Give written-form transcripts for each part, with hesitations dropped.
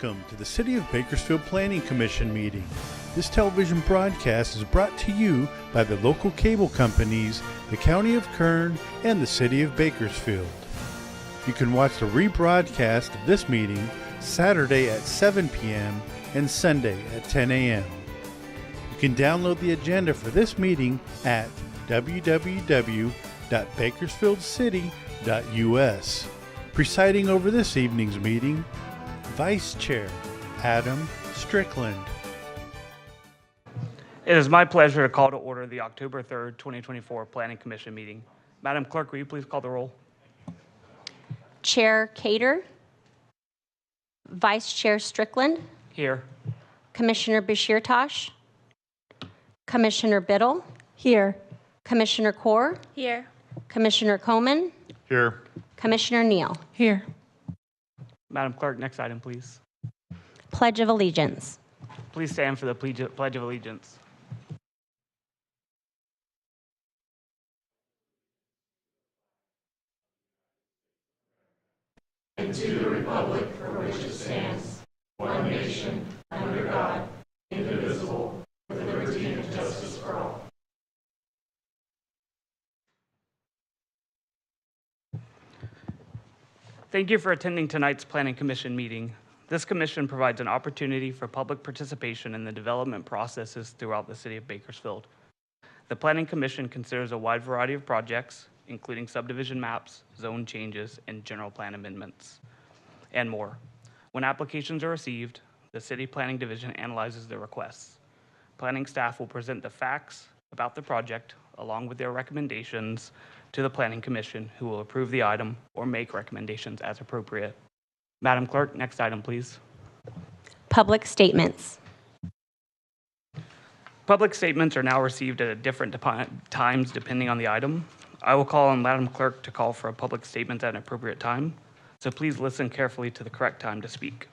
Welcome to the City of Bakersfield Planning Commission meeting. This television broadcast is brought to you by the local cable companies, the County of Kern, and the City of Bakersfield. You can watch the rebroadcast of this meeting Saturday at 7 p.m. and Sunday at 10 a.m. You can download the agenda for this meeting at www.bakersfieldcity.us. Presiding over this evening's meeting, Vice Chair Adam Strickland. It is my pleasure to call to order the October 3rd, 2024 Planning Commission meeting. Madam Clerk, will you please call the roll? Chair Cater, Vice Chair Strickland, Here. Commissioner Bashir-Tosh, Commissioner Biddle, here, Commissioner Kaur, Here. Commissioner Coleman, Here. Commissioner Neal. Here. Madam Clerk, next item, please. Pledge of Allegiance. Please stand for the Pledge of Allegiance. Thank you for attending tonight's Planning Commission meeting. This commission provides an opportunity for public participation in the development processes throughout the city of Bakersfield. The Planning Commission considers a wide variety of projects, including subdivision maps, zone changes, and general plan amendments, and more. When applications are received, the City Planning Division analyzes the requests. Planning staff will present the facts about the project along with their recommendations to the Planning Commission, who will approve the item or make recommendations as appropriate. Madam Clerk, next item, please. Public statements. Public statements are now received at different times depending on the item. I will call on Madam Clerk to call for a public statement at an appropriate time, so please listen carefully to the correct time to speak.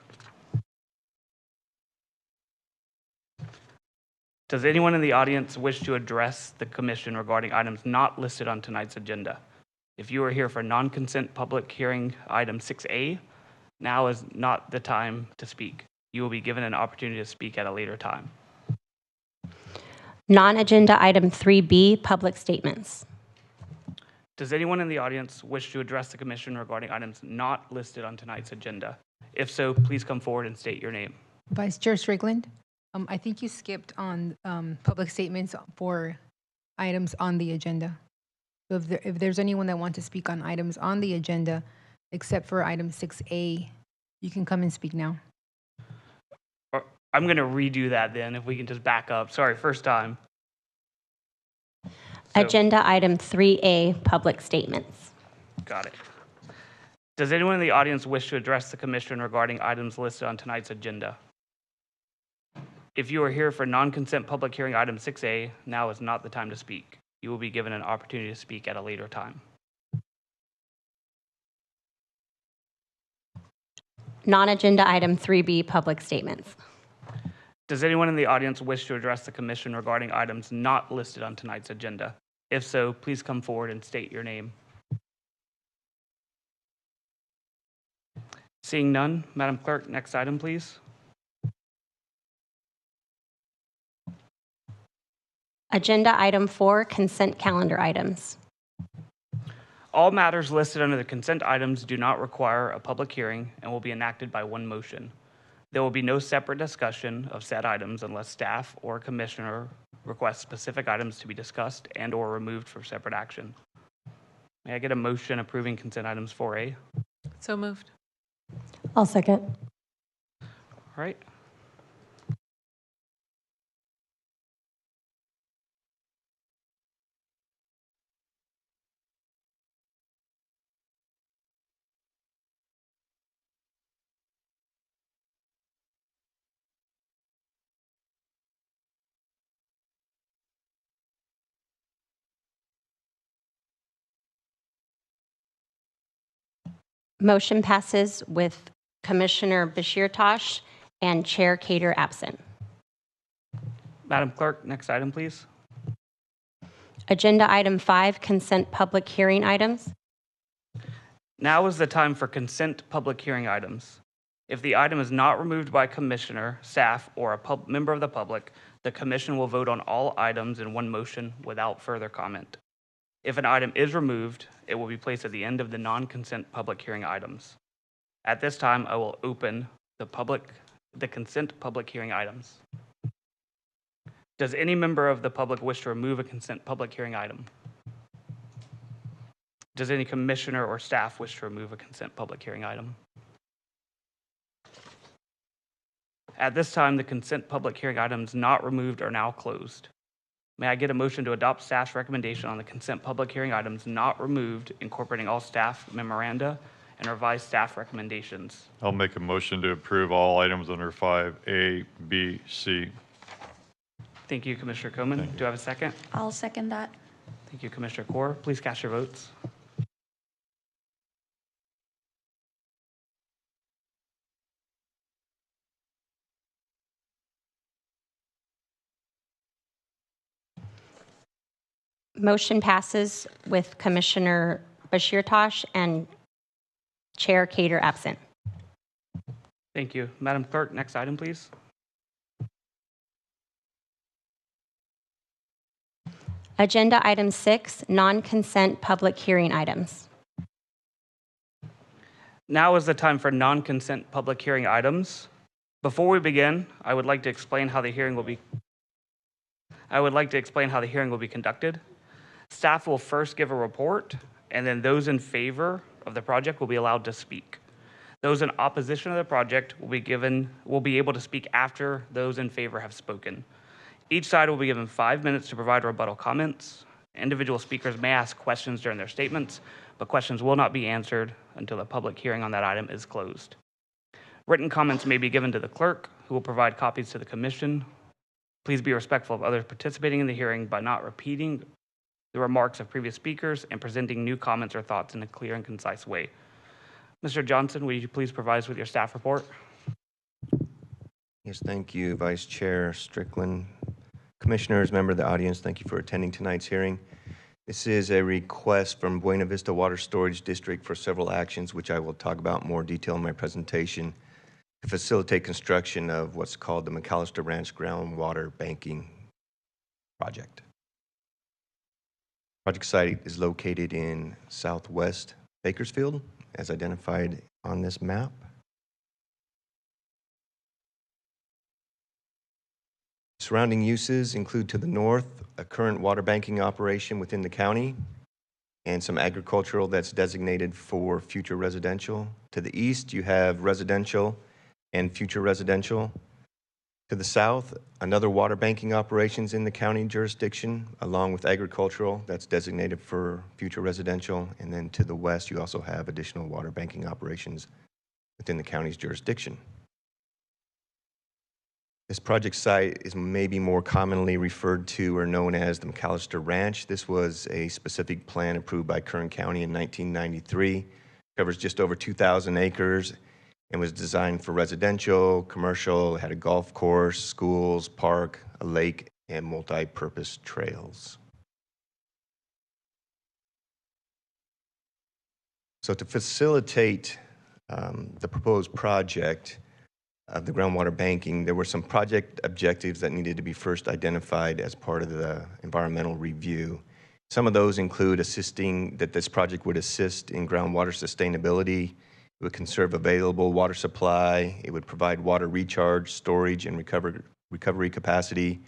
Does anyone in the audience wish to address the commission regarding items not listed on tonight's agenda? If you are here for non-consent public hearing item 6A, now is not the time to speak. You will be given an opportunity to speak at a later time. Non-agenda item 3B, public statements. Does anyone in the audience wish to address the commission regarding items not listed on tonight's agenda? If so, please come forward and state your name. Vice Chair Strickland, I think you skipped on public statements for items on the agenda. So if there's anyone that wants to speak on items on the agenda, except for item 6A, you can come and speak now. I'm going to redo that then, if we can just back up. Sorry, first time. Agenda item 3A, public statements. Got it. Does anyone in the audience wish to address the commission regarding items listed on tonight's agenda? If you are here for non-consent public hearing item 6A, now is not the time to speak. You will be given an opportunity to speak at a later time. Non-agenda item 3B, public statements. Does anyone in the audience wish to address the commission regarding items not listed on tonight's agenda? If so, please come forward and state your name. Seeing none, Madam Clerk, next item, please. Agenda item 4, consent calendar items. All matters listed under the consent items do not require a public hearing and will be enacted by one motion. There will be no separate discussion of said items unless staff or a commissioner requests specific items to be discussed and or removed for separate action. May I get a motion approving consent items 4A? So moved. I'll second. All right. Motion passes with Commissioner Bashir-Tosh and Chair Cater absent. Madam Clerk, next item, please. Agenda item 5, consent public hearing items. Now is the time for consent public hearing items. If the item is not removed by commissioner, staff, or a member of the public, the commission will vote on all items in one motion without further comment. If an item is removed, it will be placed at the end of the non-consent public hearing items. At this time, I will open the consent public hearing items. Does any member of the public wish to remove a consent public hearing item? Does any commissioner or staff wish to remove a consent public hearing item? At this time, the consent public hearing items not removed are now closed. May I get a motion to adopt staff's recommendation on the consent public hearing items not removed, incorporating all staff memoranda and revised staff recommendations? I'll make a motion to approve all items under 5A, B, C. Thank you, Commissioner Coman. Do I have a second? I'll second that. Thank you, Commissioner Core. Please cast your votes. Motion passes with Commissioner Bashir Tosh and Chair Cater absent. Thank you. Madam Clerk, next item, please. Agenda item 6, non-consent public hearing items. Now is the time for non-consent public hearing items. Before we begin, I would like to explain how the hearing will be conducted. Staff will first give a report, and then those in favor of the project will be allowed to speak. Those in opposition of the project will be able to speak after those in favor have spoken. Each side will be given 5 minutes to provide rebuttal comments. Individual speakers may ask questions during their statements, but questions will not be answered until the public hearing on that item is closed. Written comments may be given to the clerk, who will provide copies to the commission. Please be respectful of others participating in the hearing by not repeating the remarks of previous speakers and presenting new comments or thoughts in a clear and concise way. Mr. Johnson, will you please provide us with your staff report? Yes, thank you, Vice Chair Strickland. Commissioners, member of the audience, thank you for attending tonight's hearing. This is a request from Buena Vista Water Storage District for several actions, which I will talk about in more detail in my presentation, to facilitate construction of what's called the McAllister Ranch Groundwater Banking Project. Project site is located in southwest Bakersfield, as identified on this map. Surrounding uses include to the north, a current water banking operation within the county, and some agricultural that's designated for future residential. To the east, you have residential and future residential. To the south, another water banking operations in the county jurisdiction, along with agricultural that's designated for future residential. And then to the west, you also have additional water banking operations within the county's jurisdiction. This project site is maybe more commonly referred to or known as the McAllister Ranch. This was a specific plan approved by Kern County in 1993. Covers just over 2,000 acres and was designed for residential, commercial. It had a golf course, schools, park, a lake, and multi-purpose trails. So to facilitate the proposed project of the groundwater banking, there were some project objectives that needed to be first identified as part of the environmental review. Some of those include that this project would assist in groundwater sustainability. It would conserve available water supply. It would provide water recharge, storage, and recovery capacity.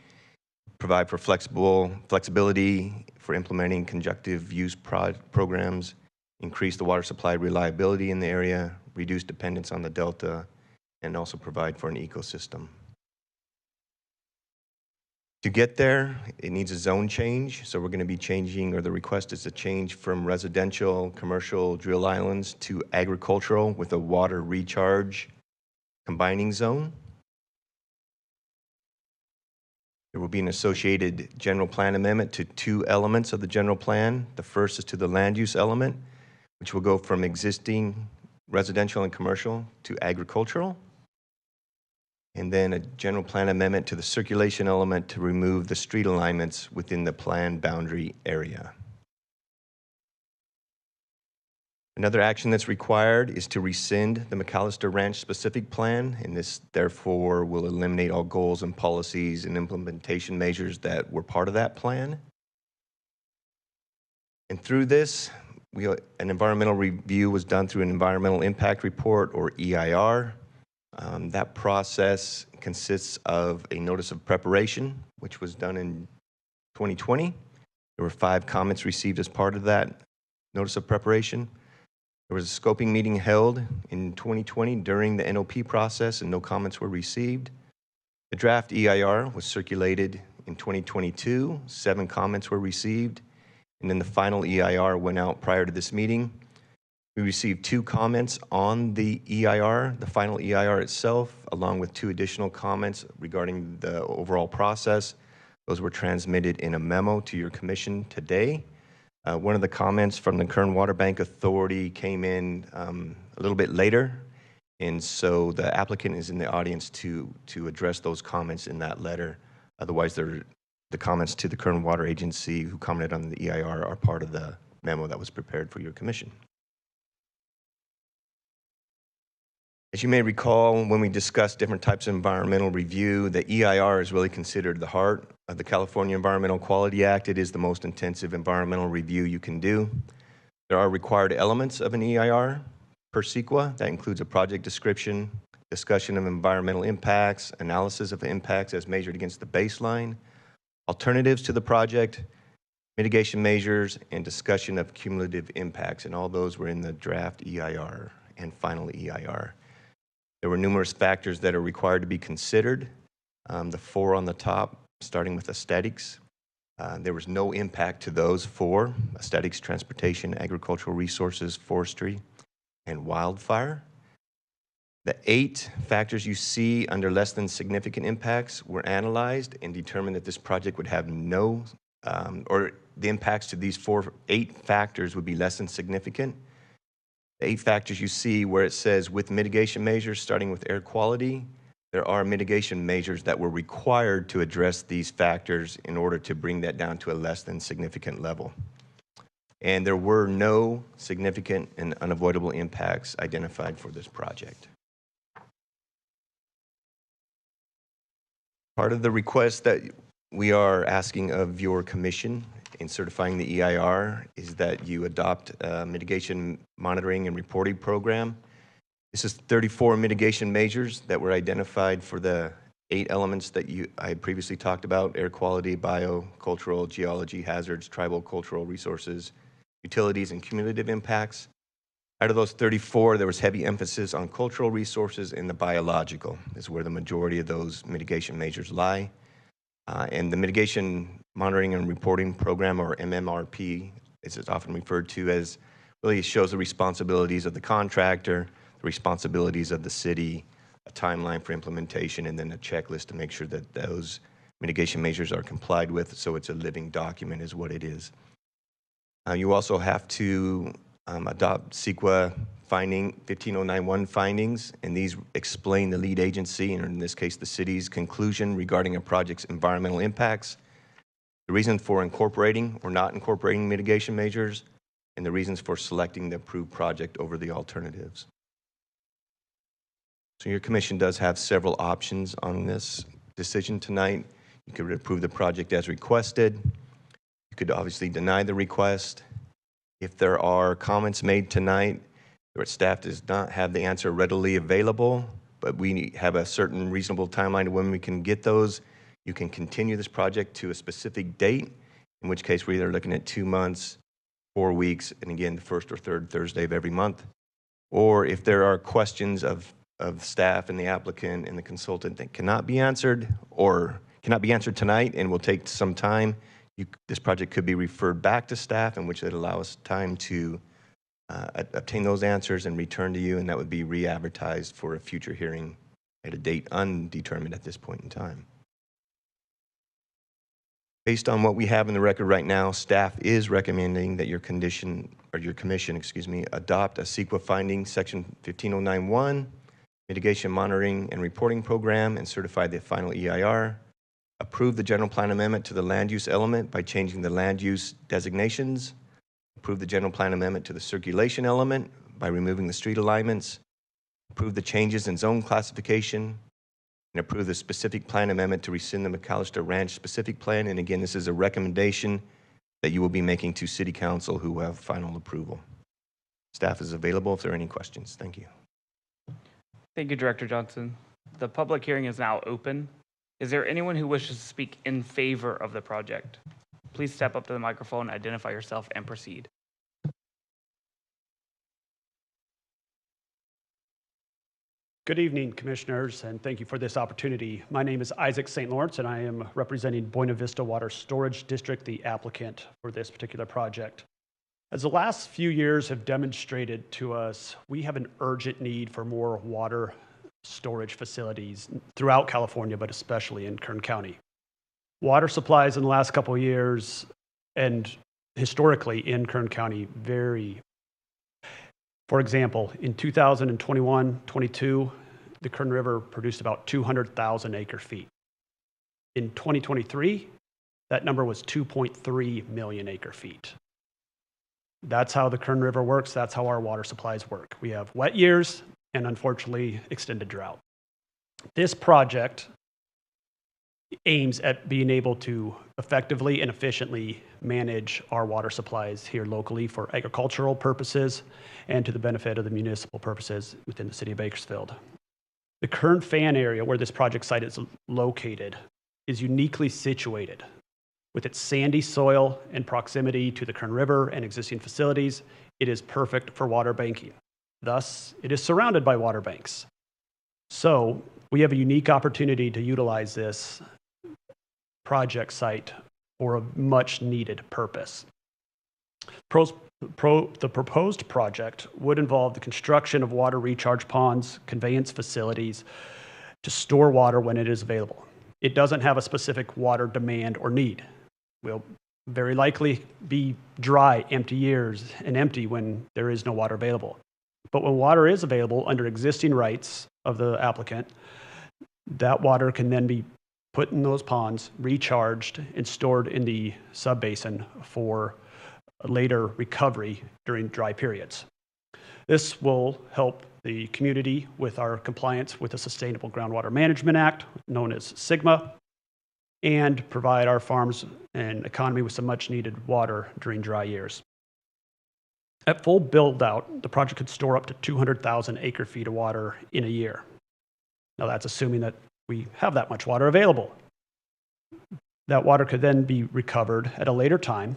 Provide for flexibility for implementing conjunctive use programs. Increase the water supply reliability in the area. Reduce dependence on the delta, and also provide for an ecosystem. To get there, it needs a zone change. So we're going to be changing, or the request is to change from residential, commercial drill islands to agricultural with a water recharge combining zone. There will be an associated general plan amendment to 2 elements of the general plan. The first is to the land use element, which will go from existing residential and commercial to agricultural. And then a general plan amendment to the circulation element to remove the street alignments within the planned boundary area. Another action that's required is to rescind the McAllister Ranch specific plan, and this therefore will eliminate all goals and policies and implementation measures that were part of that plan. And through this, an environmental review was done through an environmental impact report, or EIR. That process consists of a notice of preparation, which was done in 2020. There were 5 comments received as part of that notice of preparation. There was a scoping meeting held in 2020 during the NOP process, and no comments were received. The draft EIR was circulated in 2022. 7 comments were received. And then the final EIR went out prior to this meeting. We received 2 comments on the EIR, the final EIR itself, along with 2 additional comments regarding the overall process. Those were transmitted in a memo to your commission today. One of the comments from the Kern Water Bank Authority came in a little bit later, and so the applicant is in the audience to address those comments in that letter. Otherwise, the comments to the Kern Water Agency who commented on the EIR are part of the memo that was prepared for your commission. As you may recall, when we discussed different types of environmental review, the EIR is really considered the heart of the California Environmental Quality Act. It is the most intensive environmental review you can do. There are required elements of an EIR per CEQA. That includes a project description, discussion of environmental impacts, analysis of impacts as measured against the baseline, alternatives to the project, mitigation measures, and discussion of cumulative impacts. And all those were in the draft EIR and final EIR. There were numerous factors that are required to be considered. The 4 on the top, starting with aesthetics. There was no impact to those 4: aesthetics, transportation, agricultural resources, forestry, and wildfire. The 8 factors you see under less than significant impacts were analyzed and determined that this project would have no, or the impacts to these 8 factors would be less than significant. The 8 factors you see where it says with mitigation measures, starting with air quality, there are mitigation measures that were required to address these factors in order to bring that down to a less than significant level. And there were no significant and unavoidable impacts identified for this project. Part of the request that we are asking of your commission in certifying the EIR is that you adopt a mitigation monitoring and reporting program. This is 34 mitigation measures that were identified for the 8 elements that I had previously talked about: air quality, bio, cultural, geology, hazards, tribal, cultural resources, utilities, and cumulative impacts. Out of those 34, there was heavy emphasis on cultural resources and the biological. This is where the majority of those mitigation measures lie. And the Mitigation Monitoring and Reporting Program, or MMRP, as it's often referred to as, really shows the responsibilities of the contractor, the responsibilities of the city, a timeline for implementation, and then a checklist to make sure that those mitigation measures are complied with. So it's a living document is what it is. You also have to adopt CEQA finding 15091 findings, and these explain the lead agency, and in this case the city's conclusion regarding a project's environmental impacts, the reason for incorporating or not incorporating mitigation measures, and the reasons for selecting the approved project over the alternatives. So your commission does have several options on this decision tonight. You could approve the project as requested. You could obviously deny the request. If there are comments made tonight, where staff does not have the answer readily available, but we have a certain reasonable timeline to when we can get those, you can continue this project to a specific date, in which case we're either looking at 2 months, 4 weeks, and again, the first or third Thursday of every month. Or if there are questions of staff and the applicant and the consultant that cannot be answered or cannot be answered tonight and will take some time, this project could be referred back to staff, in which it allows time to obtain those answers and return to you, and that would be re-advertised for a future hearing at a date undetermined at this point in time. Based on what we have in the record right now, staff is recommending that your commission, adopt a CEQA finding section 15091, mitigation monitoring and reporting program, and certify the final EIR. Approve the general plan amendment to the land use element by changing the land use designations. approve the general plan amendment to the circulation element by removing the street alignments, approve the changes in zone classification, and approve the specific plan amendment to rescind the McAllister Ranch specific plan. And again, this is a recommendation that you will be making to City Council, who have final approval. Staff is available if there are any questions. Thank you. Thank you, Director Johnson. The public hearing is now open. Is there anyone who wishes to speak in favor of the project? Please step up to the microphone, identify yourself, and proceed. Good evening, Commissioners, and thank you for this opportunity. My name is Isaac St. Lawrence, and I am representing Buena Vista Water Storage District, the applicant for this particular project. As the last few years have demonstrated to us, we have an urgent need for more water storage facilities throughout California, but especially in Kern County. Water supplies in the last couple of years and historically in Kern County vary. For example, in 2021-22, the Kern River produced about 200,000 acre feet. In 2023, that number was 2.3 million acre feet. That's how the Kern River works. That's how our water supplies work. We have wet years and, unfortunately, extended drought. This project aims at being able to effectively and efficiently manage our water supplies here locally for agricultural purposes and to the benefit of the municipal purposes within the city of Bakersfield. The Kern Fan area where this project site is located is uniquely situated. With its sandy soil and proximity to the Kern River and existing facilities, it is perfect for water banking. Thus, it is surrounded by water banks. So, we have a unique opportunity to utilize this project site for a much needed purpose. The proposed project would involve the construction of water recharge ponds, conveyance facilities to store water when it is available. It doesn't have a specific water demand or need. Will very likely be dry, empty years, and empty when there is no water available. But when water is available under existing rights of the applicant, that water can then be put in those ponds, recharged, and stored in the subbasin for later recovery during dry periods. This will help the community with our compliance with the Sustainable Groundwater Management Act, known as SGMA, and provide our farms and economy with some much needed water during dry years. At full build out, the project could store up to 200,000 acre feet of water in a year. Now that's assuming that we have that much water available. That water could then be recovered at a later time,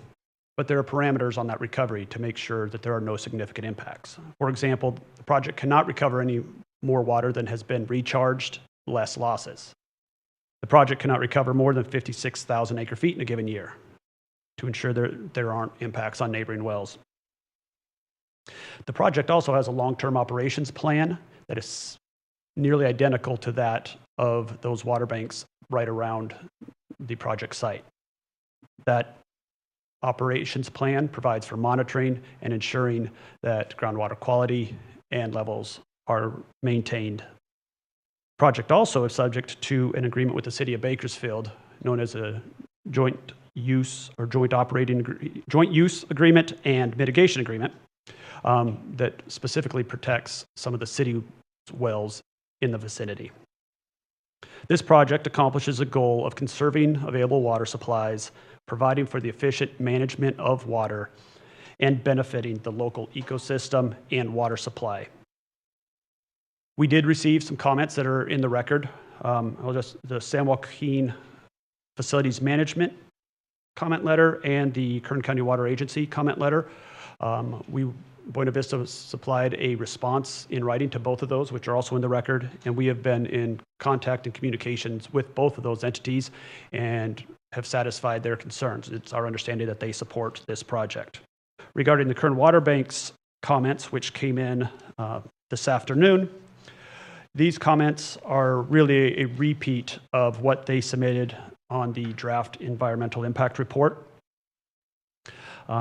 but there are parameters on that recovery to make sure that there are no significant impacts. For example, the project cannot recover any more water than has been recharged, less losses. The project cannot recover more than 56,000 acre feet in a given year to ensure there aren't impacts on neighboring wells. The project also has a long-term operations plan that is nearly identical to that of those water banks right around the project site. That operations plan provides for monitoring and ensuring that groundwater quality and levels are maintained. The project also is subject to an agreement with the city of Bakersfield, known as a joint use agreement and mitigation agreement that specifically protects some of the city wells in the vicinity. This project accomplishes a goal of conserving available water supplies, providing for the efficient management of water, and benefiting the local ecosystem and water supply. We did receive some comments that are in the record. The San Joaquin Facilities Management comment letter and the Kern County Water Agency comment letter. Buena Vista supplied a response in writing to both of those, which are also in the record, and we have been in contact and communications with both of those entities and have satisfied their concerns. It's our understanding that they support this project. Regarding the Kern Water Bank's comments, which came in this afternoon, these comments are really a repeat of what they submitted on the draft environmental impact report.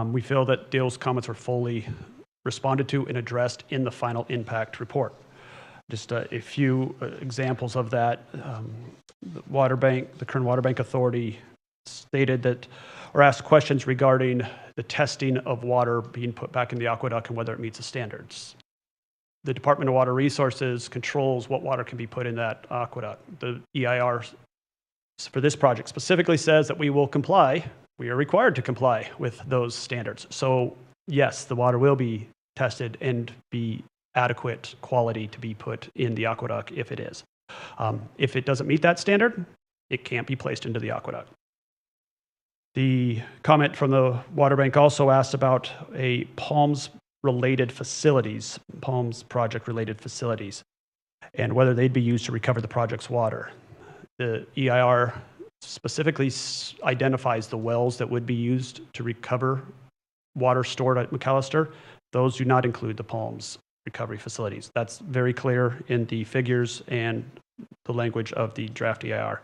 We feel that those comments are fully responded to and addressed in the final impact report. Just a few examples of that. The Kern Water Bank Authority stated that or asked questions regarding the testing of water being put back in the aqueduct and whether it meets the standards. The Department of Water Resources controls what water can be put in that aqueduct. The EIR for this project specifically says that we will comply, we are required to comply with those standards. So yes, the water will be tested and be adequate quality to be put in the aqueduct if it is. If it doesn't meet that standard, it can't be placed into the aqueduct. The comment from the water bank also asked about a Palms-related facilities, Palms project-related facilities, and whether they'd be used to recover the project's water. The EIR specifically identifies the wells that would be used to recover water stored at McAllister. Those do not include the Palms recovery facilities. That's very clear in the figures and the language of the draft EIR.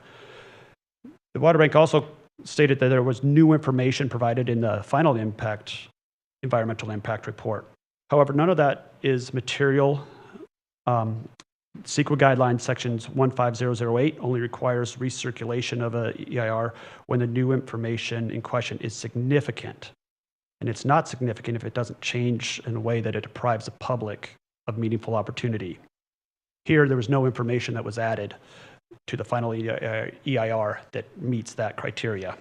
The water bank also stated that there was new information provided in the final environmental impact report. However, none of that is material. CEQA guidelines sections 15008 only requires recirculation of a EIR when the new information in question is significant. And it's not significant if it doesn't change in a way that it deprives the public of meaningful opportunity. Here, there was no information that was added to the final EIR that meets that criteria.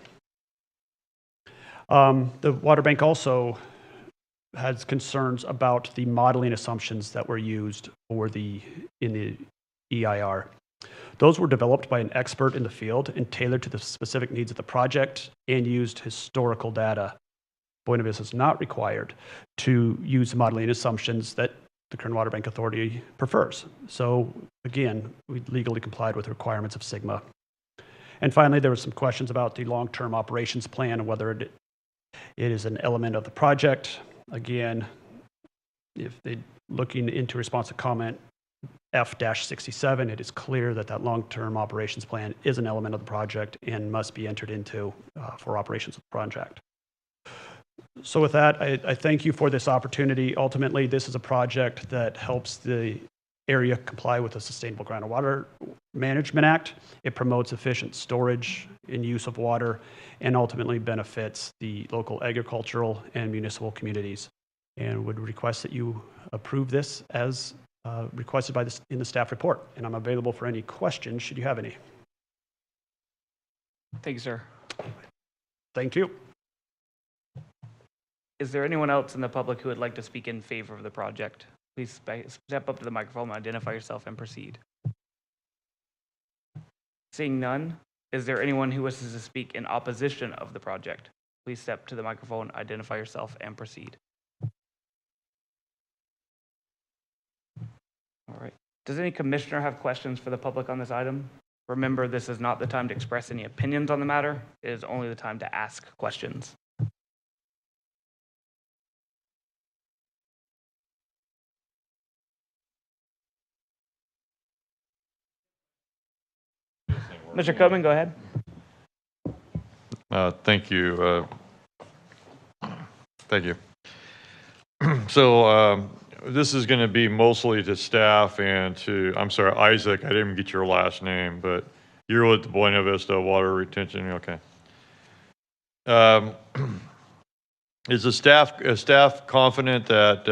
The water bank also has concerns about the modeling assumptions that were used in the EIR. Those were developed by an expert in the field and tailored to the specific needs of the project and used historical data. Buena Vista is not required to use modeling assumptions that the Kern Water Bank Authority prefers. So again, we legally complied with the requirements of SGMA. And finally, there were some questions about the long-term operations plan and whether it is an element of the project. Again, if they're looking into response to comment F-67, it is clear that that long-term operations plan is an element of the project and must be entered into for operations of the project. So with that, I thank you for this opportunity. Ultimately, this is a project that helps the area comply with the Sustainable Groundwater Management Act. It promotes efficient storage and use of water and ultimately benefits the local agricultural and municipal communities. And would request that you approve this as requested in the staff report. And I'm available for any questions should you have any. Thank you, sir. Thank you. Is there anyone else in the public who would like to speak in favor of the project? Please step up to the microphone, identify yourself, and proceed. Seeing none, is there anyone who wishes to speak in opposition of the project? Please step to the microphone, identify yourself, and proceed. All right. Does any commissioner have questions for the public on this item? Remember, this is not the time to express any opinions on the matter. It is only the time to ask questions. Mr. Coleman, go ahead. Thank you. Thank you. So this is going to be mostly to staff and to, I'm sorry, Isaac, I didn't get your last name, but you're with the Buena Vista Water Retention, okay. Is the staff confident that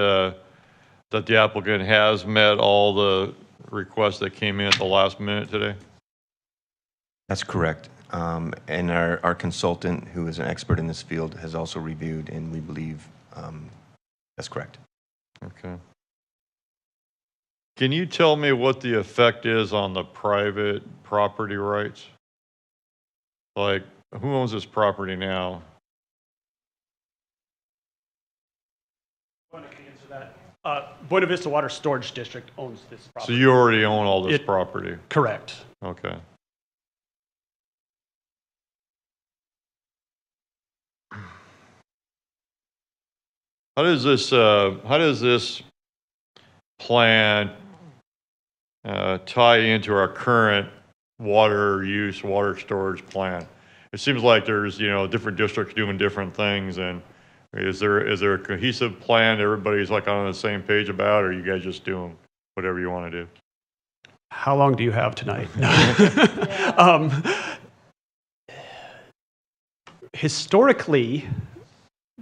that the applicant has met all the requests that came in at the last minute today? That's correct. And our consultant, who is an expert in this field, has also reviewed, and we believe that's correct. Okay. Can you tell me what the effect is on the private property rights? Like, who owns this property now? I can answer that. Buena Vista Water Storage District owns this property. So you already own all this property? Correct. Okay. How does this plan tie into our current water use, water storage plan? It seems like there's, different districts doing different things, and is there a cohesive plan everybody's like on the same page about, or are you guys just doing whatever you want to do? How long do you have tonight? historically,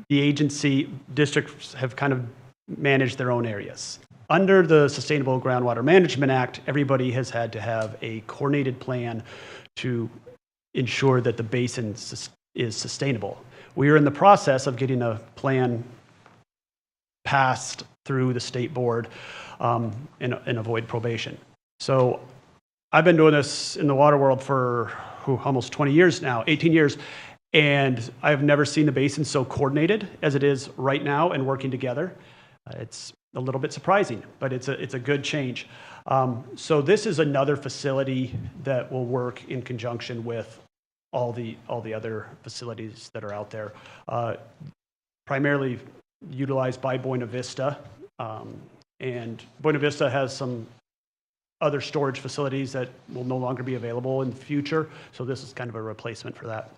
the agency districts have kind of managed their own areas. Under the Sustainable Groundwater Management Act, everybody has had to have a coordinated plan to ensure that the basin is sustainable. We are in the process of getting a plan passed through the state board and avoid probation. So I've been doing this in the water world for almost 20 years now, 18 years, and I've never seen the basin so coordinated as it is right now and working together. It's a little bit surprising, but it's a good change. So this is another facility that will work in conjunction with all the other facilities that are out there. Primarily utilized by Buena Vista, and Buena Vista has some other storage facilities that will no longer be available in the future. So this is kind of a replacement for that.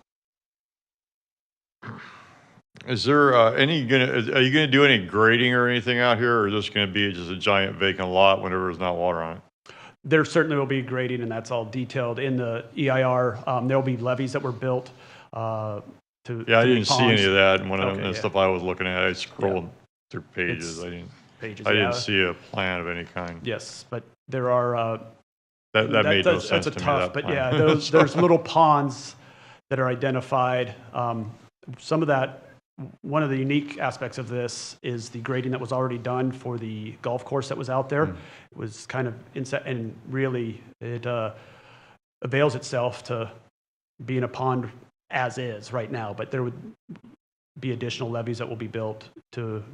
Is there are you gonna do any grading or anything out here, or is this gonna be just a giant vacant lot whenever there's not water on it? There certainly will be grading, and that's all detailed in the EIR. There'll be levees that were built I didn't see any of that in one of the stuff I was looking at. I scrolled through pages. I didn't see a plan of any kind. Yes, but there are. That made no sense that's a to tough, me. but yeah, there's little ponds that are identified. Some of that. One of the unique aspects of this is the grading that was already done for the golf course that was out there. It was kind of inset, and really it avails itself to being a pond as is right now, but there would be additional levees that will be built to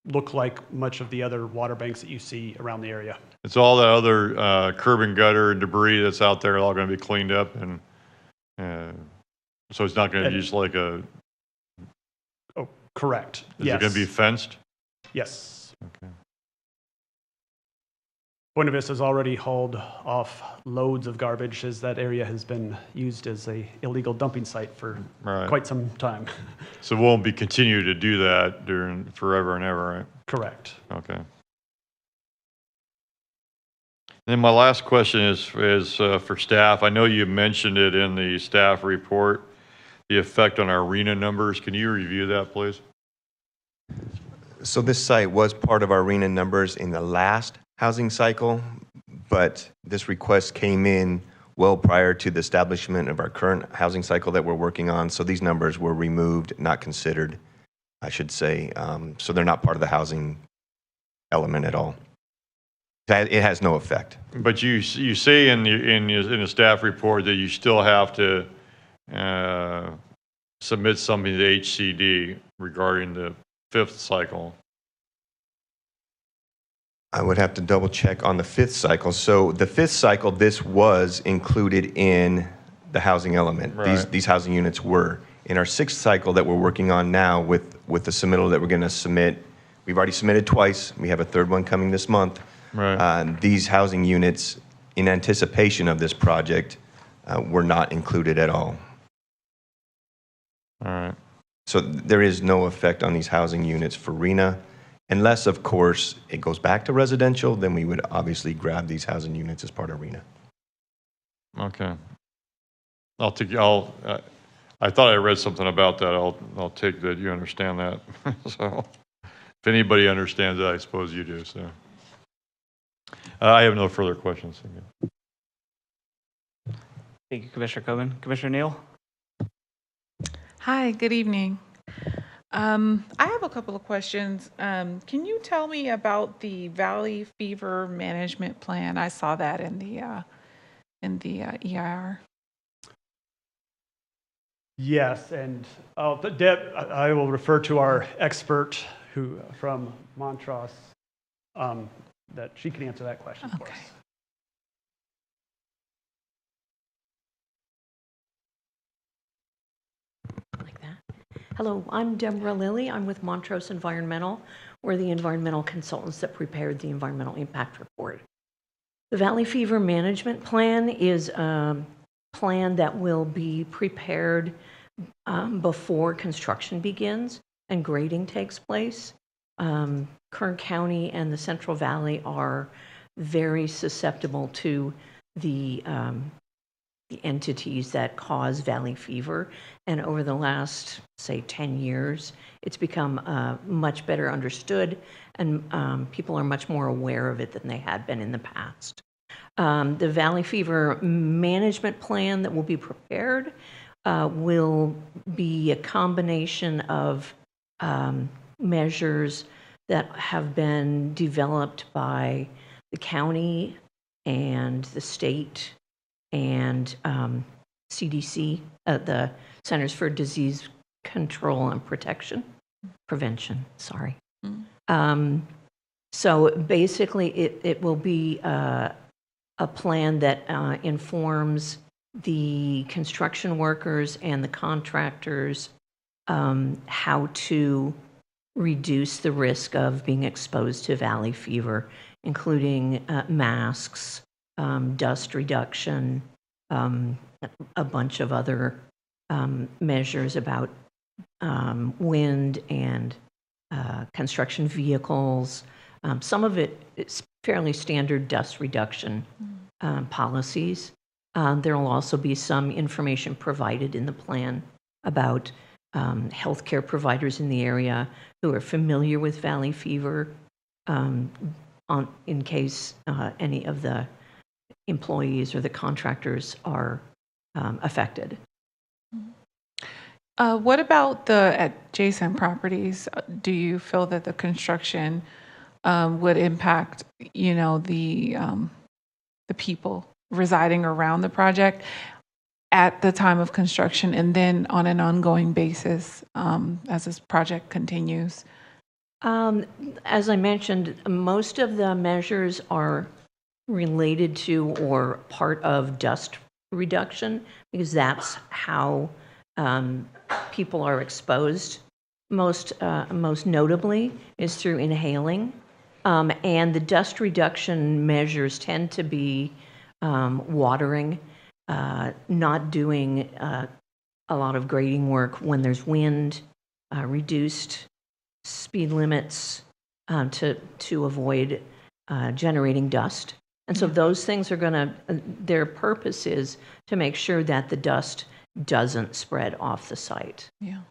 look like much of the other water banks that you see around the area. It's all that other curb and gutter and debris that's out there all going to be cleaned up, and so it's not going to be just like a. Oh, correct. Is it going to be fenced? Yes. Okay. Buena Vista's already hauled off loads of garbage, as that area has been used as a illegal dumping site for quite some time. So we'll be continue to do that during forever and ever, right? Correct. Okay. Then my last question is for staff. I know you mentioned it in the staff report, the effect on our arena numbers. Can you review that, please? So this site was part of our RENA numbers in the last housing cycle, but this request came in well prior to the establishment of our current housing cycle that we're working on. So these numbers were removed, not considered, I should say. So they're not part of the housing element at all. It has no effect. But you say in the staff report that you still have to submit something to HCD regarding the 5th cycle. I would have to double check on the 5th cycle. So the 5th cycle, this was included in the housing element. Right. These housing units were. In our 6th cycle that we're working on now with the submittal that we're going to submit, we've already submitted twice. We have a 3rd one coming this month. Right. These housing units, in anticipation of this project, were not included at all. All right. So there is no effect on these housing units for RENA. Unless, of course, it goes back to residential, then we would obviously grab these housing units as part of RENA. Okay. I thought I read something about that. I'll take that you understand that. So if anybody understands that, I suppose you do. So I have no further questions. Thank you, Commissioner Coben. Commissioner Neal? Hi, good evening. I have a couple of questions. Can you tell me about the Valley Fever Management Plan? I saw that in the EIR. Yes, and Deb, I will refer to our expert who from Montrose, that she can answer that question for us. Like that. Hello, I'm Deborah Lilly. I'm with Montrose Environmental. We're the environmental consultants that prepared the environmental impact report. The Valley Fever Management Plan is a plan that will be prepared before construction begins and grading takes place. Kern County and the Central Valley are very susceptible to the entities that cause valley fever. And over the last, say, 10 years, it's become much better understood, and people are much more aware of it than they had been in the past. The valley fever management plan that will be prepared will be a combination of measures that have been developed by the county and the state and CDC, the Centers for Disease Control and Prevention, sorry. So basically, it will be a plan that informs the construction workers and the contractors how to reduce the risk of being exposed to valley fever, including masks, dust reduction, a bunch of other measures about wind and construction vehicles. Some of it is fairly standard dust reduction policies. There will also be some information provided in the plan about healthcare providers in the area who are familiar with valley fever, in case any of the employees or the contractors are affected. What about the adjacent properties? Do you feel that the construction would impact, the people residing around the project at the time of construction and then on an ongoing basis as this project continues? As I mentioned, most of the measures are related to or part of dust reduction, because that's how people are exposed most notably is through inhaling. And the dust reduction measures tend to be watering, not doing a lot of grading work when there's wind, reduced speed limits to avoid generating dust. And so those things are their purpose is to make sure that the dust doesn't spread off the site. Yeah.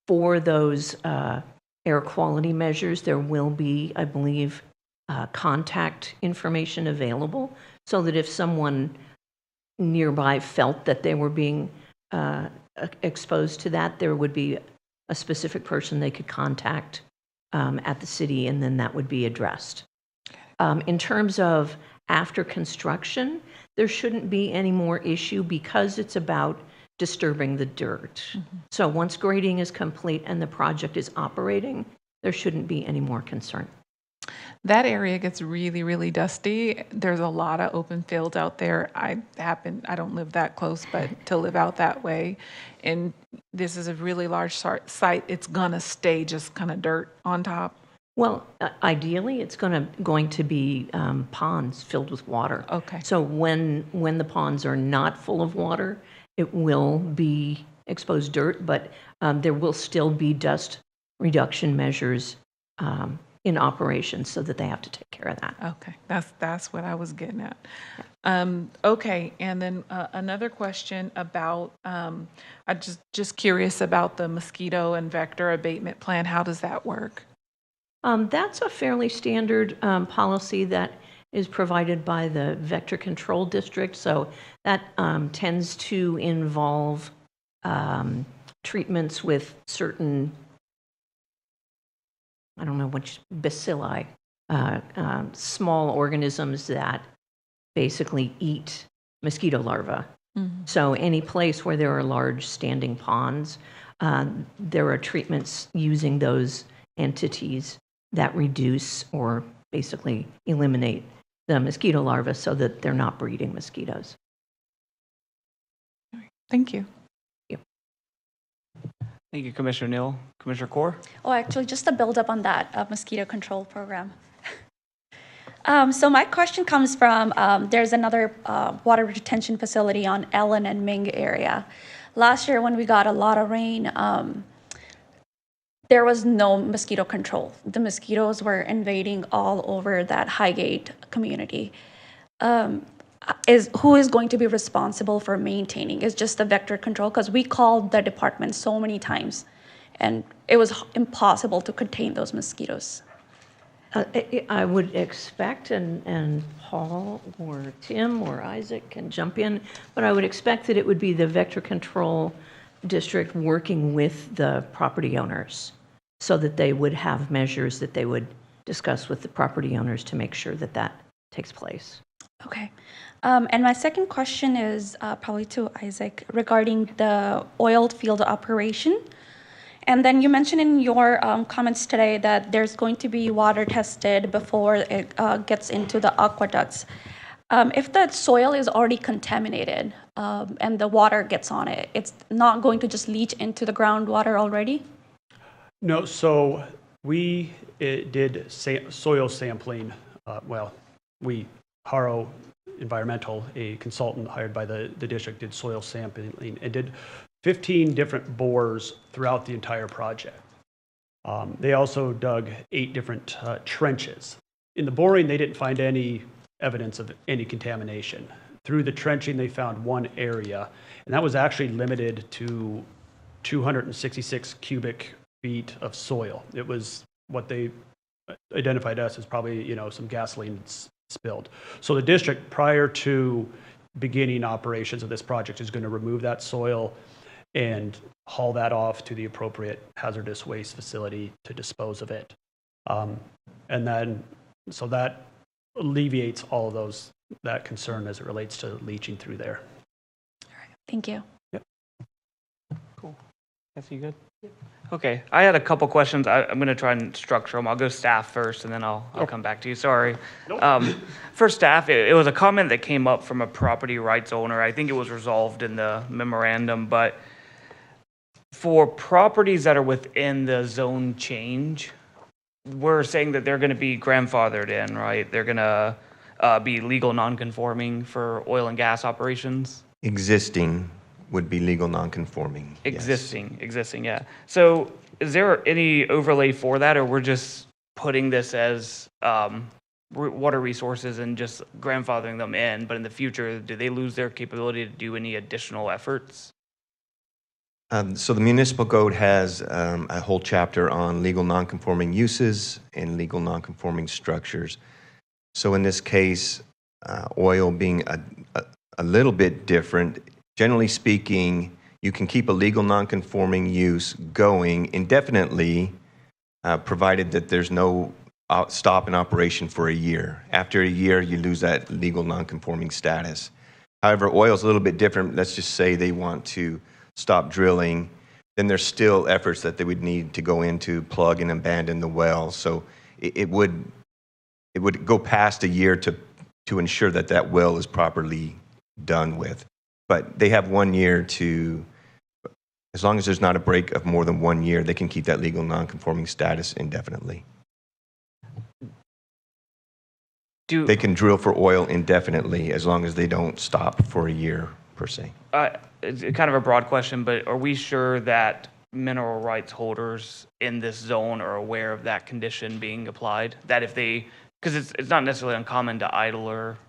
For those air quality measures, there will be, I believe, contact information available so that if someone nearby felt that they were being exposed to that, there would be a specific person they could contact at the city, and then that would be addressed. In terms of after construction, there shouldn't be any more issue because it's about disturbing the dirt. So once grading is complete and the project is operating, there shouldn't be any more concern. That area gets really, really dusty. There's a lot of open fields out there. I don't live that close, but to live out that way. And this is a really large site. It's gonna stay just kind of dirt on top. Well, ideally, it's going to be ponds filled with water. Okay. So when the ponds are not full of water, it will be exposed dirt, but there will still be dust reduction measures in operation, so that they have to take care of that. Okay, that's what I was getting at. Okay, and then another question about, I'm just curious about the mosquito and vector abatement plan. How does that work? That's a fairly standard policy that is provided by the Vector Control District. So that tends to involve treatments with certain, I don't know which, bacilli, small organisms that basically eat mosquito larvae. Mm-hmm. So any place where there are large standing ponds, there are treatments using those entities that reduce or basically eliminate the mosquito larvae so that they're not breeding mosquitoes. Thank you. Thank you, Commissioner Neal. Commissioner Kaur? Oh, actually, just to build up on that mosquito control program. So my question comes from, there's another water retention facility on Ellen and Ming area. Last year when we got a lot of rain, there was no mosquito control. The mosquitoes were invading all over that Highgate community. is who is going to be responsible for maintaining? Is just the vector control? Because we called the department so many times, and it was impossible to contain those mosquitoes. I would expect, and Paul or Tim or Isaac can jump in, but I would expect that it would be the vector control district working with the property owners so that they would have measures that they would discuss with the property owners to make sure that that takes place. Okay. And my second question is probably to Isaac regarding the oil field operation. And then you mentioned in your comments today that there's going to be water tested before it gets into the aqueducts. If the soil is already contaminated and the water gets on it, it's not going to just leach into the groundwater already? No, so we did soil sampling. Haro Environmental, a consultant hired by the district, did soil sampling and did 15 different bores throughout the entire project. They also dug 8 different trenches. In the boring, they didn't find any evidence of any contamination. Through the trenching, they found one area, and that was actually limited to 266 cubic feet of soil. It was what they identified us as probably, some gasoline spilled. So the district, prior to beginning operations of this project, is going to remove that soil and haul that off to the appropriate hazardous waste facility to dispose of it. So that alleviates all of that concern as it relates to leaching through there. All right. Thank you. Yep. Cool. That's you good? Yep. Okay. I had a couple questions. I'm going to try and structure them. I'll go staff first, and then I'll come back to you. Sorry. Nope. For staff, it was a comment that came up from a property rights owner. I think it was resolved in the memorandum, but for properties that are within the zone change, we're saying that they're going to be grandfathered in, right? They're going to be legal non-conforming for oil and gas operations? Existing would be legal non-conforming. Existing, yeah. So is there any overlay for that, or we're just putting this as water resources and just grandfathering them in, but in the future, do they lose their capability to do any additional efforts? So the municipal code has a whole chapter on legal non-conforming uses and legal non-conforming structures. So in this case, oil being a little bit different, generally speaking, you can keep a legal non-conforming use going indefinitely, provided that there's no stop in operation for a year. After a year, you lose that legal non-conforming status. However, oil is a little bit different. Let's just say they want to stop drilling, then there's still efforts that they would need to go into plug and abandon the well. So it would go past a year to ensure that that well is properly done with. But they have 1 year to, as long as there's not a break of more than 1 year, they can keep that legal non-conforming status indefinitely. They can drill for oil indefinitely as long as they don't stop for a year per se. It's kind of a broad question, but are we sure that mineral rights holders in this zone are aware of that condition being applied? That if they, because it's not necessarily uncommon to idle or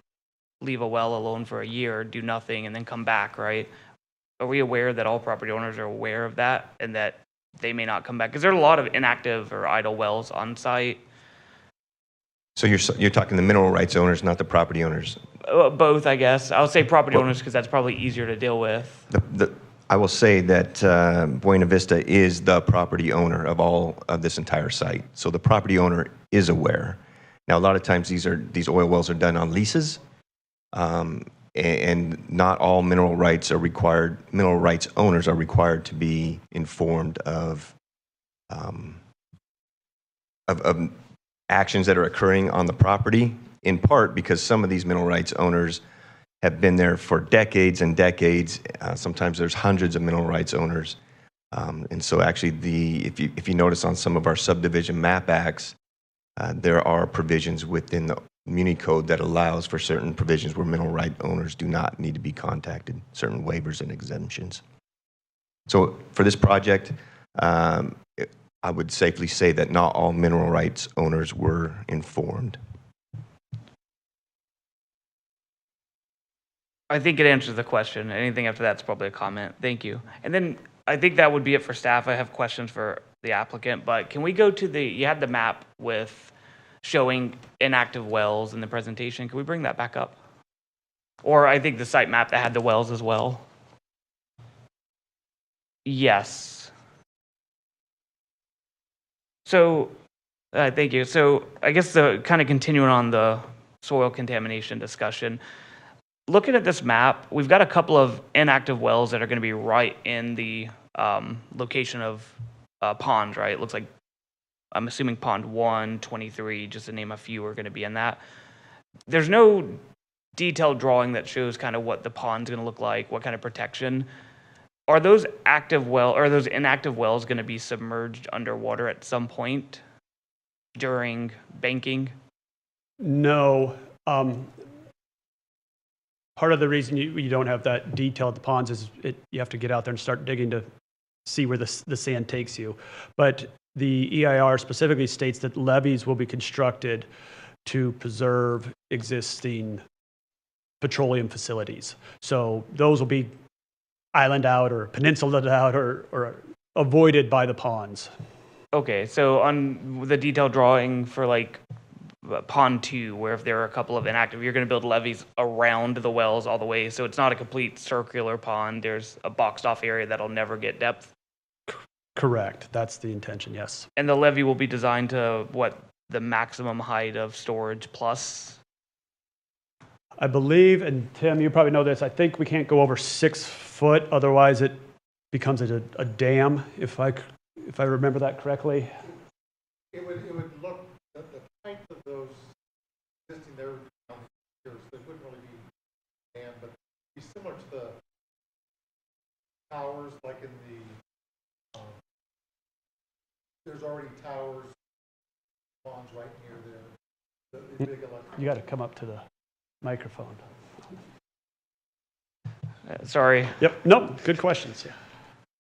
leave a well alone for a year, do nothing, and then come back, right? Are we aware that all property owners are aware of that and that they may not come back? Because there are a lot of inactive or idle wells on site. So you're talking the mineral rights owners, not the property owners? Both, I guess. I'll say property owners because that's probably easier to deal with. I will say that Buena Vista is the property owner of all of this entire site. So the property owner is aware. Now, a lot of times these oil wells are done on leases, and not all mineral rights owners are required to be informed of actions that are occurring on the property, in part because some of these mineral rights owners have been there for decades and decades. Sometimes there's hundreds of mineral rights owners. And so actually, if you notice on some of our subdivision map acts, there are provisions within the Muni Code that allows for certain provisions where mineral right owners do not need to be contacted, certain waivers and exemptions. So for this project, I would safely say that not all mineral rights owners were informed. I think it answers the question. Anything after that's probably a comment. Thank you. And then I think that would be it for staff. I have questions for the applicant, but can we go to you had the map with showing inactive wells in the presentation. Can we bring that back up? Or I think the site map that had the wells as well. Yes. So, thank you. So I guess the kind of continuing on the soil contamination discussion, looking at this map, we've got a couple of inactive wells that are going to be right in the location of ponds, right? It looks like, I'm assuming pond 1, 23, just to name a few, are going to be in that. There's no detailed drawing that shows kind of what the pond's going to look like, what kind of protection. Are those those inactive wells going to be submerged underwater at some point during banking? No. Part of the reason you don't have that detail at the ponds is you have to get out there and start digging to see where the sand takes you. But the EIR specifically states that levees will be constructed to preserve existing petroleum facilities. So those will be island out or peninsulaed out or avoided by the ponds. Okay, so on the detailed drawing for like pond 2, where if there are a couple of inactive, you're going to build levees around the wells all the way, so it's not a complete circular pond. There's a boxed off area that'll never get depth. Correct. That's the intention, yes. And the levee will be designed to what, the maximum height of storage plus? I believe, and Tim, you probably know this, I think we can't go over 6 foot, otherwise it becomes a dam, if I remember that correctly. It would look, the height of those existing there, they wouldn't really be dam, but be similar to the towers, like in the, there's already towers, ponds right near there. The big electric. You got to come up to the microphone. Sorry. Yep. Nope. Good questions.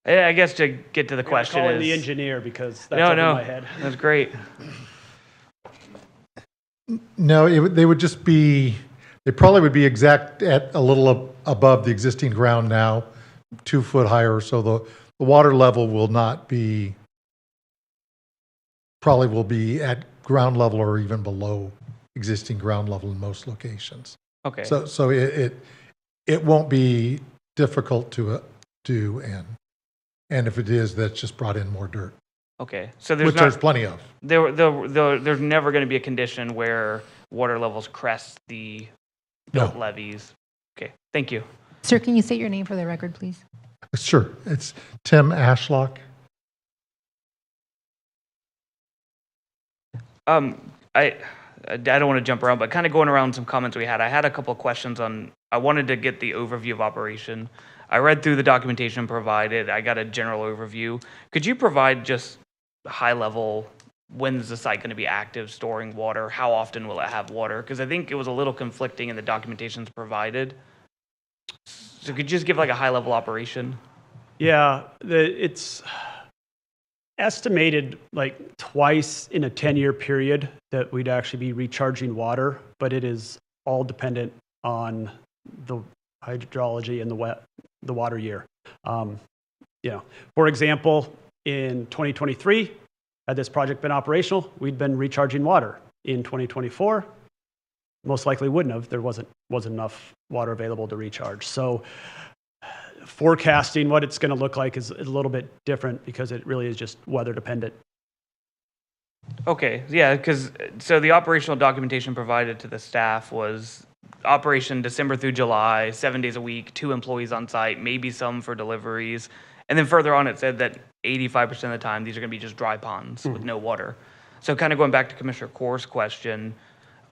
Yeah. I guess to get to the question call is the engineer because that's over my head. That's great. No, they would just be. They probably would be exact at a little above the existing ground now, 2 foot higher. So the water level will not be. Probably will be at ground level or even below existing ground level in most locations. Okay. So it won't be difficult to do, and if it is, that's just brought in more dirt. Okay. So there's plenty of. There's never going to be a condition where water levels crest the built levees. Okay. Thank you. Sir, can you state your name for the record, please? Sure. It's Tim Ashlock. I don't want to jump around, but kind of going around some comments we had. I had a couple of questions I wanted to get the overview of operation. I read through the documentation provided. I got a general overview. Could you provide just high level, when is the site going to be active storing water? How often will it have water? Because I think it was a little conflicting in the documentations provided. So could you just give like a high level operation? Yeah, it's estimated like twice in a 10-year period that we'd actually be recharging water, but it is all dependent on the hydrology and the water year. For example, in 2023, had this project been operational, we'd been recharging water. In 2024, most likely wouldn't have. There wasn't enough water available to recharge. So forecasting what it's going to look like is a little bit different because it really is just weather dependent. Okay, yeah, so the operational documentation provided to the staff was operation December through July, 7 days a week, 2 employees on site, maybe some for deliveries. And then further on, it said that 85% of the time, these are going to be just dry ponds with no water. So kind of going back to Commissioner Core's question,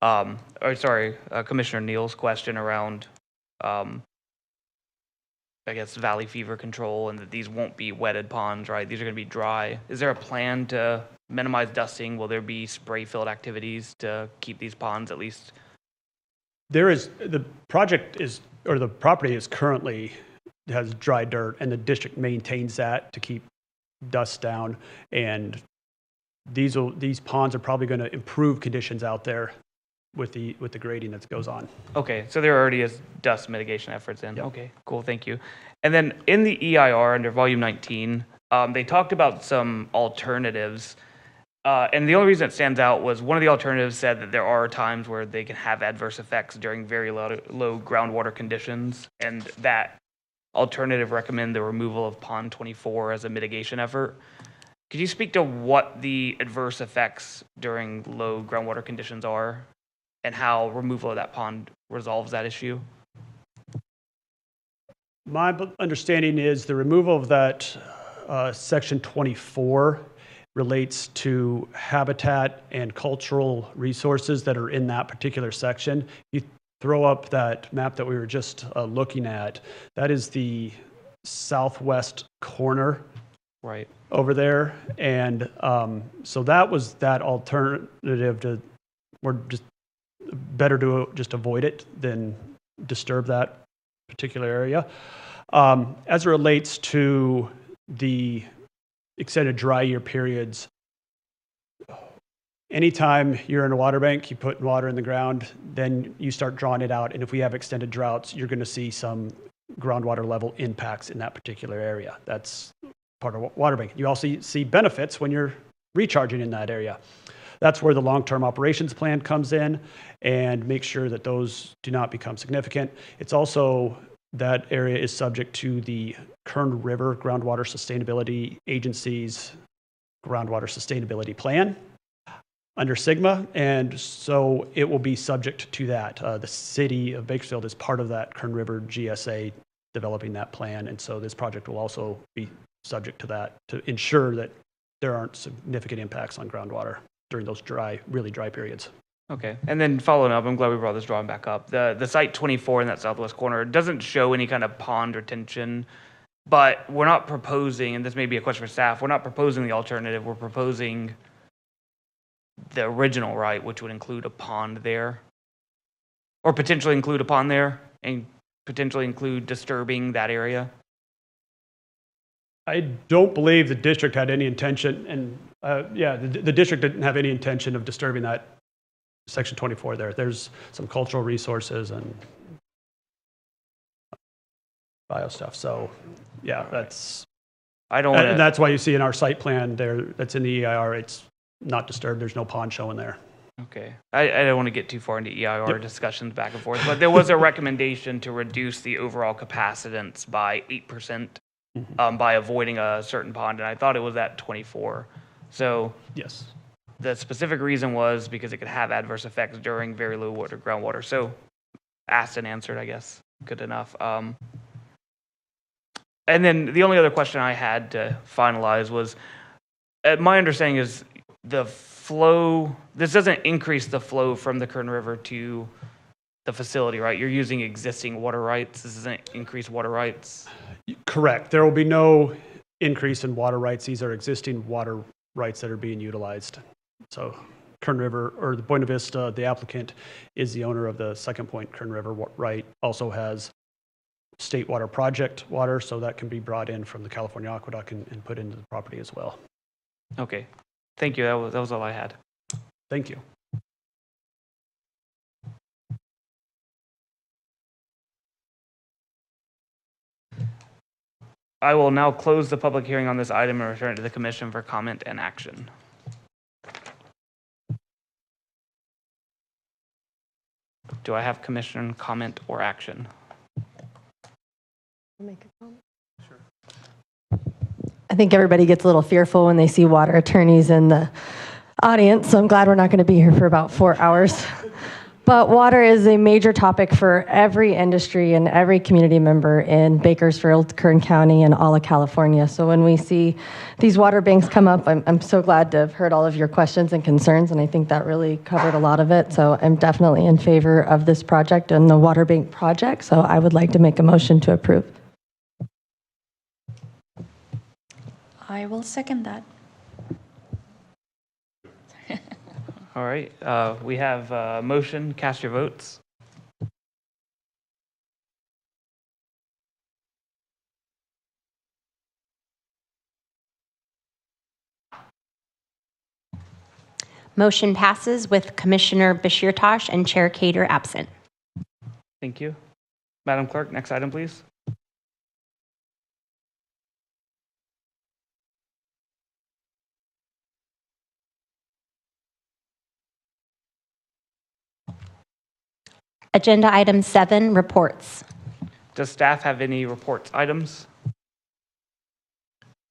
Commissioner Neal's question around, I guess, valley fever control and that these won't be wetted ponds, right? These are going to be dry. Is there a plan to minimize dusting? Will there be spray-filled activities to keep these ponds at least? The property currently has dry dirt, and the district maintains that to keep dust down. And these ponds are probably going to improve conditions out there with the grading that goes on. Okay, so there already is dust mitigation efforts in. Yep. Okay, cool, thank you. And then in the EIR under volume 19, they talked about some alternatives. And the only reason it stands out was one of the alternatives said that there are times where they can have adverse effects during very low groundwater conditions, and that alternative recommend the removal of pond 24 as a mitigation effort. Could you speak to what the adverse effects during low groundwater conditions are and how removal of that pond resolves that issue? My understanding is the removal of that section 24 relates to habitat and cultural resources that are in that particular section. You throw up that map that we were just looking at. That is the southwest corner Right. over there. And so that was that alternative to, we're just better to just avoid it than disturb that particular area. As it relates to the extended dry year periods, anytime you're in a water bank, you put water in the ground, then you start drawing it out. And if we have extended droughts, you're going to see some groundwater level impacts in that particular area. That's part of water banking. You also see benefits when you're recharging in that area. That's where the long-term operations plan comes in and make sure that those do not become significant. It's also, that area is subject to the Kern River Groundwater Sustainability Agency's Groundwater Sustainability Plan under Sigma, and so it will be subject to that. The city of Bakersfield is part of that Kern River GSA developing that plan, and so this project will also be subject to that to ensure that there aren't significant impacts on groundwater during those really dry periods. Okay, and then following up, I'm glad we brought this drawing back up. The site 24 in that southwest corner doesn't show any kind of pond retention, but we're not proposing, and this may be a question for staff, we're not proposing the alternative, we're proposing the original, right, which would include a pond there, or potentially include a pond there, and potentially include disturbing that area. I don't believe the district had any intention, and the district didn't have any intention of disturbing that section 24 there. There's some cultural resources and bio stuff. So yeah, that's, and that's why you see in our site plan there, that's in the EIR, it's not disturbed. There's no pond showing there. Okay, I don't want to get too far into EIR discussions back and forth, but there was a recommendation to reduce the overall capacitance by 8%. By avoiding a certain pond, and I thought it was at 24. So yes, the specific reason was because it could have adverse effects during very low groundwater. So asked and answered, I guess. Good enough. And then the only other question I had to finalize was, my understanding is the flow, this doesn't increase the flow from the Kern River to the facility, right? You're using existing water rights. This doesn't increase water rights. Correct. There will be no increase in water rights. These are existing water rights that are being utilized. So Kern River, or the Buena Vista, the applicant is the owner of the Second Point Kern River right, also has state water project water, so that can be brought in from the California Aqueduct and put into the property as well. Okay. Thank you. That was all I had. Thank you. I will now close the public hearing on this item and return it to the commission for comment and action. Do I have commission comment or action? Make a comment? Sure. I think everybody gets a little fearful when they see water attorneys in the audience, so I'm glad we're not going to be here for about 4 hours. But water is a major topic for every industry and every community member in Bakersfield, Kern County, and all of California. So when we see these water banks come up, I'm so glad to have heard all of your questions and concerns, and I think that really covered a lot of it. So I'm definitely in favor of this project and the water bank project. So I would like to make a motion to approve. I will second that. All right. We have a motion. Cast your votes. Motion passes with Commissioner Bashir Tosh and Chair Cater absent. Thank you. Madam Clerk, next item, please. Agenda item 7, reports. Does staff have any reports items?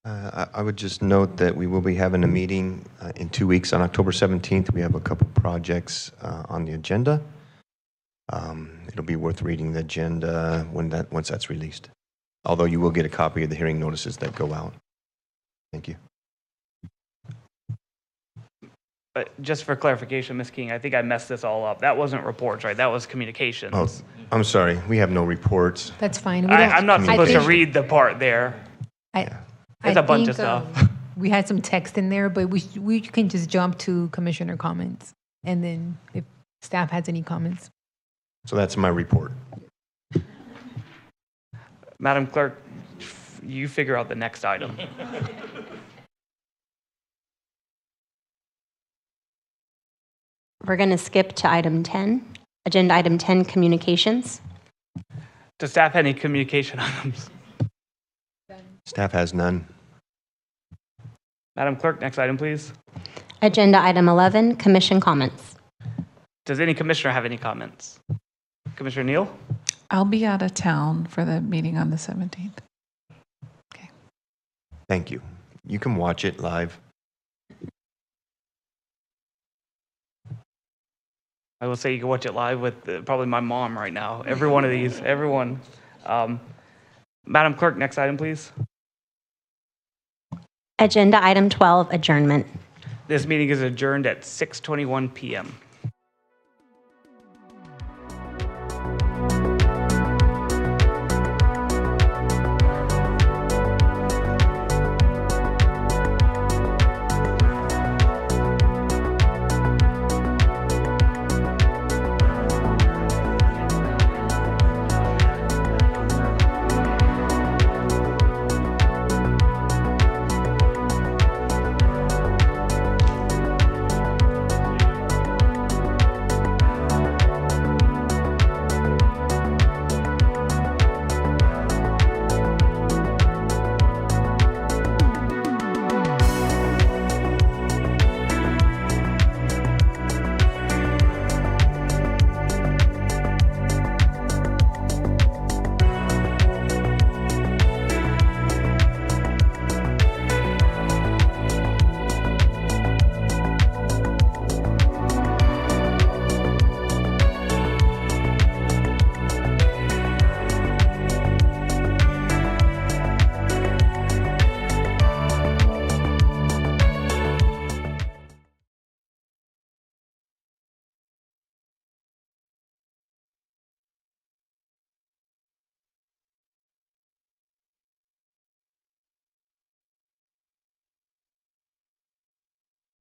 I would just note that we will be having a meeting in 2 weeks on October 17th. We have a couple projects on the agenda. It'll be worth reading the agenda once that's released. Although you will get a copy of the hearing notices that go out. Thank you. Just for clarification, Ms. King, I think I messed this all up. That wasn't reports, right? That was communications. Oh, I'm sorry. We have no reports. That's fine. I'm not supposed to read the part there. It's a bunch of stuff. We had some text in there, but we can just jump to commissioner comments, and then if staff has any comments. So that's my report. Madam Clerk, you figure out the next item. We're going to skip to item 10. Agenda item 10, communications. Does staff have any communication items? Staff has none. Madam Clerk, next item, please. Agenda item 11, commission comments. Does any commissioner have any comments? Commissioner Neal? I'll be out of town for the meeting on the 17th. Thank you. You can watch it live. I will say you can watch it live with probably my mom right now. Every one of these, everyone. Madam Clerk, next item, please. Agenda item 12, adjournment. This meeting is adjourned at 6:21 p.m.